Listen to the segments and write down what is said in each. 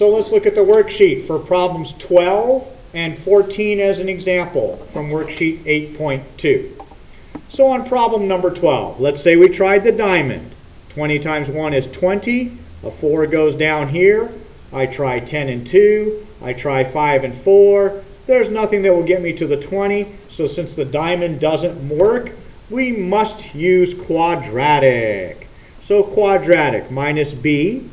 So let's look at the worksheet for problems 12 and 14 as an example from worksheet 8.2. So on problem number 12, let's say we tried the diamond. 20 times 1 is 20. A 4 goes down here. I try 10 and 2. I try 5 and 4. There's nothing that will get me to the 20. So since the diamond doesn't work, we must use quadratic. So quadratic, minus b,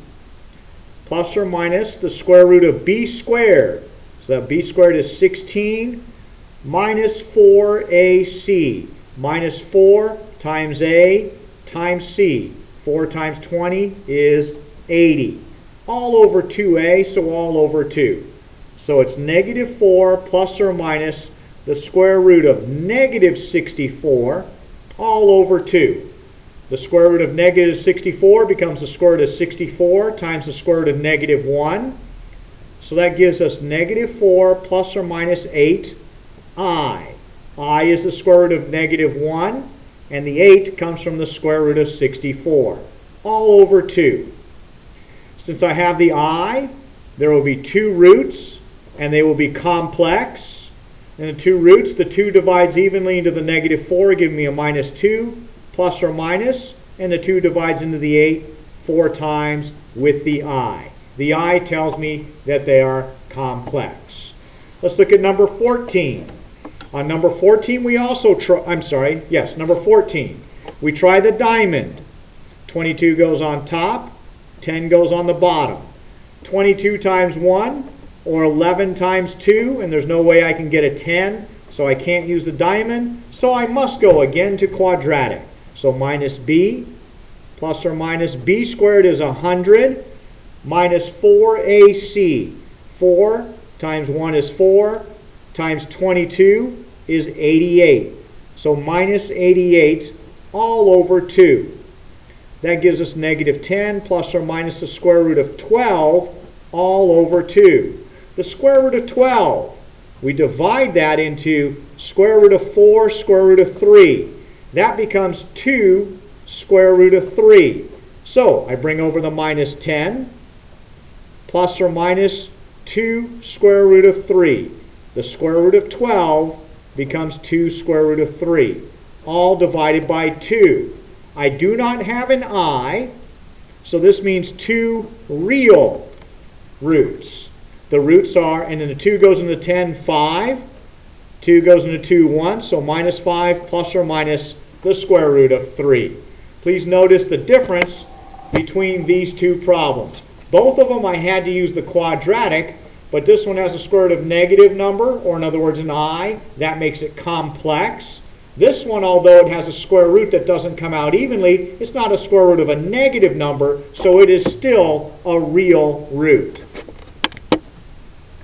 plus or minus the square root of b squared. So b squared is 16 minus 4ac. Minus 4 times a times c. 4 times 20 is 80. All over 2a, so all over 2. So it's negative 4 plus or minus the square root of negative 64 all over 2. The square root of negative 64 becomes the square root of 64 times the square root of negative 1. So that gives us negative 4 plus or minus 8i. I is the square root of negative 1, and the 8 comes from the square root of 64, all over 2. Since I have the I, there will be two roots, and they will be complex. And the two roots, the 2 divides evenly into the negative 4, giving me a minus 2, plus or minus, and the 2 divides into the 8 4 times with the I. The I tells me that they are complex. Let's look at number 14. On number 14, we also number 14. We try the diamond. 22 goes on top, 10 goes on the bottom. 22 times 1, or 11 times 2, and there's no way I can get a 10, so I can't use the diamond, so I must go again to quadratic. So minus b, plus or minus b squared is 100, minus 4ac. 4 times 1 is 4, times 22 is 88. So minus 88 all over 2. That gives us negative 10 plus or minus the square root of 12 all over 2. The square root of 12, we divide that into square root of 4, square root of 3. That becomes 2 square root of 3. So I bring over the minus 10 plus or minus 2 square root of 3. The square root of 12 becomes 2 square root of 3, all divided by 2. I do not have an I, so this means 2 real roots. The roots are, and then the 2 goes into 10, 5. 2 goes into 2 once, so minus 5 plus or minus the square root of 3. Please notice the difference between these two problems. Both of them I had to use the quadratic, but this one has a square root of negative number, or in other words an I. That makes it complex. This one, although it has a square root that doesn't come out evenly, it's not a square root of a negative number, so it is still a real root.